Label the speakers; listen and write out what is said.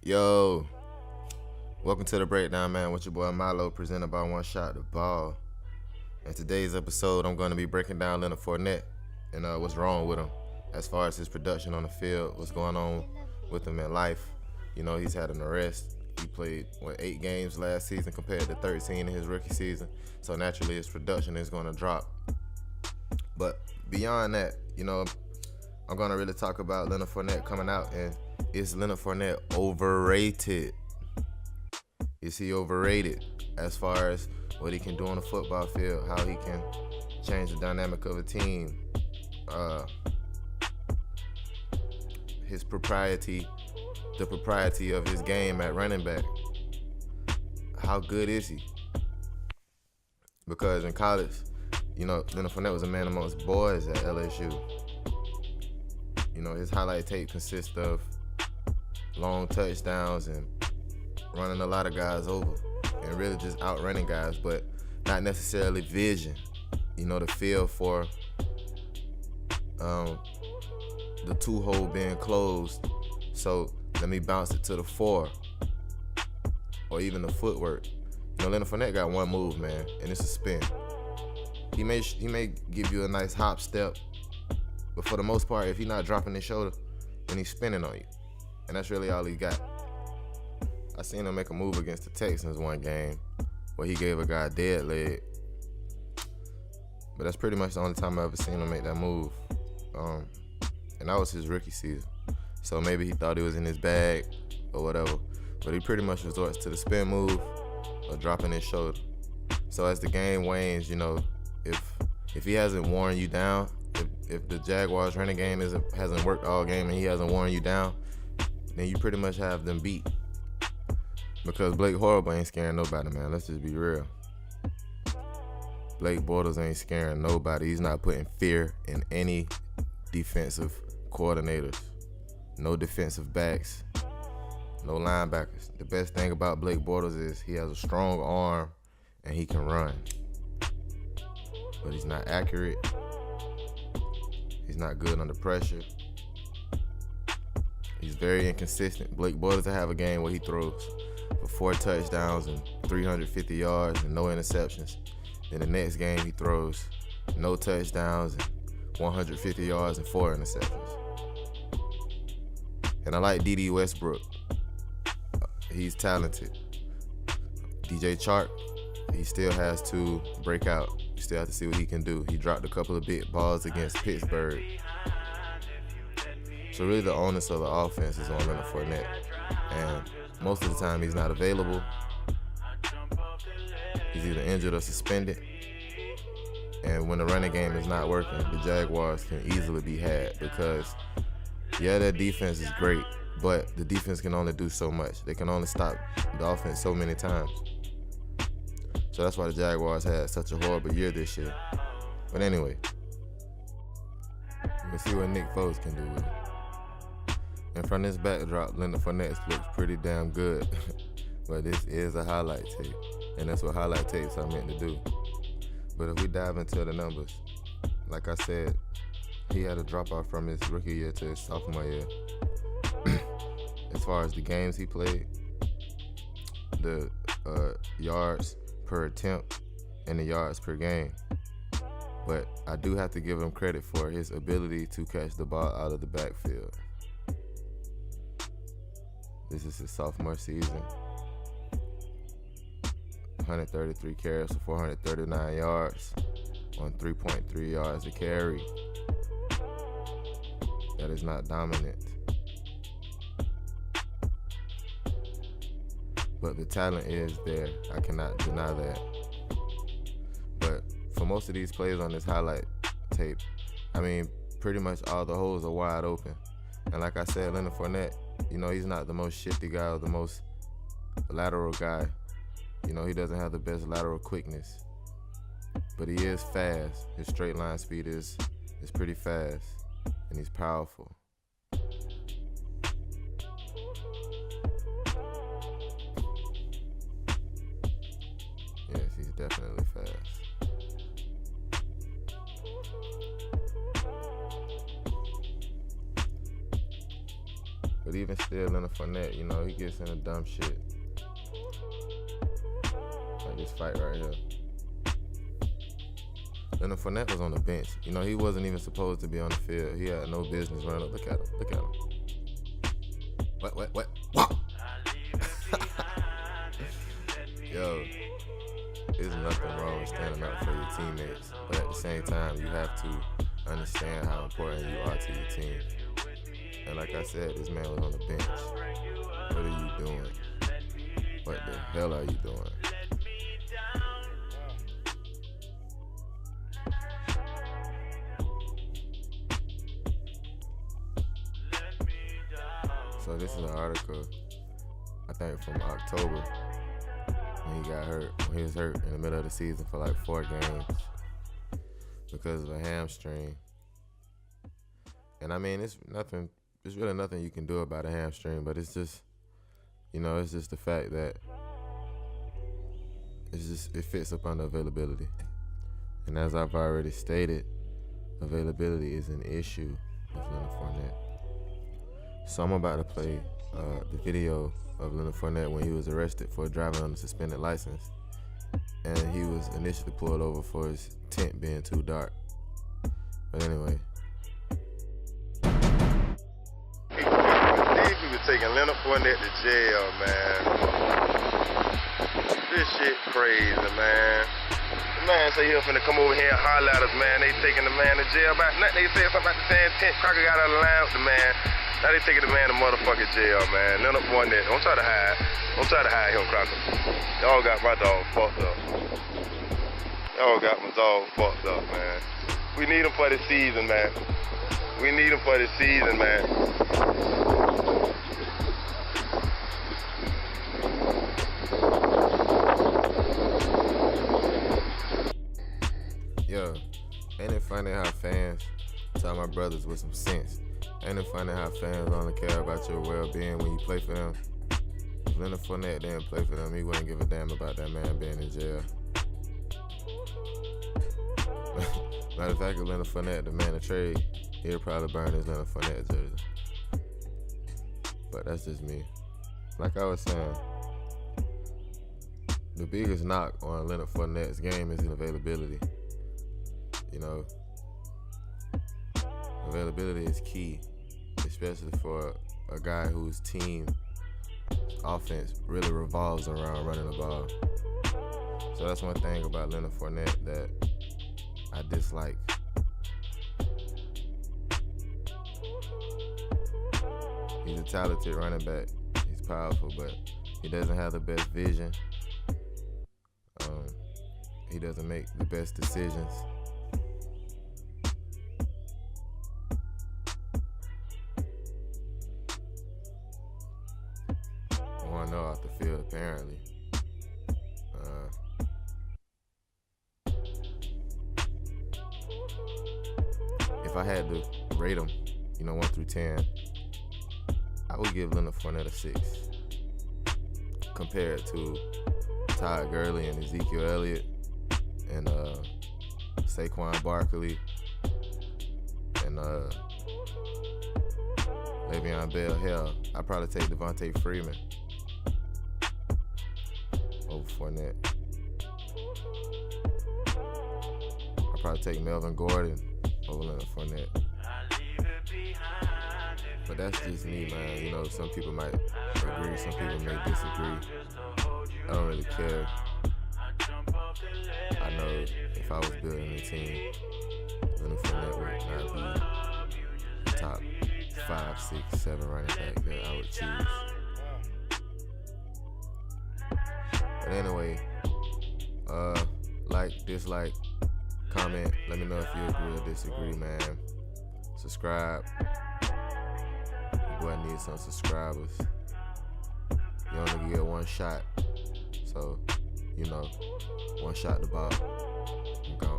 Speaker 1: Yo, welcome to the breakdown, man. With your boy Milo, presented by One Shot the Ball. In today's episode, I'm going to be breaking down Leonard Fournette and what's wrong with him as far as his production on the field, what's going on with him in life. You know, he's had an arrest. He played 8 games last season compared to 13 in his rookie season, so naturally his production is going to drop. But beyond that, you know, I'm going to really talk about Leonard Fournette coming out, and is Leonard Fournette overrated? Is he overrated as far as what he can do on the football field, how he can change the dynamic of a team, his propriety, the propriety of his game at running back? How good is he? Because in college, you know, Leonard Fournette was a man amongst boys at LSU. You know, his highlight tape consists of long touchdowns and running a lot of guys over and really just outrunning guys, but not necessarily vision. You know, the feel for the two hole being closed. So let me bounce it to the 4, or even the footwork. You know, Leonard Fournette got one move, man, and it's a spin. He may give you a nice hop step, but for the most part, if he's not dropping his shoulder, then he's spinning on you. And that's really all he got. I seen him make a move against the Texans one game where he gave a guy a dead leg. But that's pretty much the only time I ever seen him make that move. And that was his rookie season. So maybe he thought he was in his bag or whatever. But he pretty much resorts to the spin move or dropping his shoulder. So as the game wanes, you know, if he hasn't worn you down, if the Jaguars running game hasn't worked all game and he hasn't worn you down, then you pretty much have them beat. Because Blake Horrible ain't scaring nobody, man. Let's just be real. Blake Bortles ain't scaring nobody. He's not putting fear in any defensive coordinators. No defensive backs. No linebackers. The best thing about Blake Bortles is he has a strong arm and he can run. But he's not accurate. He's not good under pressure. He's very inconsistent. Blake Bortles will have a game where he throws for 4 touchdowns and 350 yards and no interceptions. Then the next game he throws no touchdowns and 150 yards and 4 interceptions. And I like D.D. Westbrook. He's talented. DJ Chark, he still has to break out. You still have to see what he can do. He dropped a couple of big balls against Pittsburgh. So really the onus of the offense is on Leonard Fournette. And most of the time he's not available. He's either injured or suspended. And when the running game is not working, the Jaguars can easily be had because, yeah, their defense is great, but the defense can only do so much. They can only stop the offense so many times. So that's why the Jaguars had such a horrible year this year. But anyway, you can see what Nick Foles can do with it. And from this backdrop, Leonard Fournette looks pretty damn good. But this is a highlight tape. And that's what highlight tapes are meant to do. But if we dive into the numbers, like I said, he had a drop off from his rookie year to his sophomore year. As far as the games he played, the yards per attempt, and the yards per game. But I do have to give him credit for his ability to catch the ball out of the backfield. This is his sophomore season. 133 carries for 439 yards on 3.3 yards a carry. That is not dominant. But the talent is there. I cannot deny that. But for most of these plays on this highlight tape, I mean, pretty much all the holes are wide open. And like I said, Leonard Fournette, you know, he's not the most shifty guy or the most lateral guy. You know, he doesn't have the best lateral quickness. But he is fast. His straight line speed is pretty fast. And he's powerful. Yes, he's definitely fast. But even still, Leonard Fournette, you know, he gets into dumb shit. Like this fight right here. Leonard Fournette was on the bench. You know, he wasn't even supposed to be on the field. He had no business running up. Look at him. Look at him. What? Wow. Yo, there's nothing wrong with standing up for your teammates. But at the same time, you have to understand how important you are to your team. And like I said, this man was on the bench. What are you doing? What the hell are you doing? So this is an article, I think from October, when he got hurt. When he was hurt in the middle of the season for like 4 games because of a hamstring. And I mean, it's really nothing you can do about a hamstring, but it's just, you know, it's just the fact that it fits up under availability. And as I've already stated, availability is an issue with Leonard Fournette. So I'm about to play the video of Leonard Fournette when he was arrested for driving on a suspended license. And he was initially pulled over for his tent being too dark. But anyway.
Speaker 2: These people taking Leonard Fournette to jail, man. This shit crazy, man. The man say he was finna come over here and holler at us, man. They taking the man to jail about nothing. They said something about the same tent. Crocker got out of the line with the man. Now they taking the man to motherfucking jail, man. Leonard Fournette. Don't try to hide. Don't try to hide him, Crocker. Y'all got my dog fucked up. Y'all got my dog fucked up, man. We need him for the season, man. We need him for the season, man.
Speaker 1: Yo, ain't it funny how fans tell my brothers with some sense? Ain't it funny how fans only care about your well-being when you play for them? If Leonard Fournette didn't play for them, he wouldn't give a damn about that man being in jail. Matter of fact, if Leonard Fournette demanded a trade, he'll probably burn his Leonard Fournette jersey. But that's just me. Like I was saying, the biggest knock on Leonard Fournette's game is his availability. You know, availability is key, especially for a guy whose team offense really revolves around running the ball. So that's one thing about Leonard Fournette that I dislike. He's a talented running back. He's powerful, but he doesn't have the best vision. He doesn't make the best decisions. No, off the field, apparently. If I had to rate him, 1 through 10, I would give Leonard Fournette a 6. Compared to Todd Gurley and Ezekiel Elliott and Saquon Barkley and Le'Veon Bell. Hell, I'd probably take Devontae Freeman over Fournette. I'd probably take Melvin Gordon over Leonard Fournette. But that's just me, man. Some people might agree, some people may disagree. I don't really care. I know if I was building a team, Leonard Fournette would not be the top 5, 6, 7 running back that I would choose. But anyway, like, dislike, comment. Let me know if you agree or disagree, man. Subscribe. Your boy needs some subscribers. You only get one shot. So, one shot the ball. I'm gone.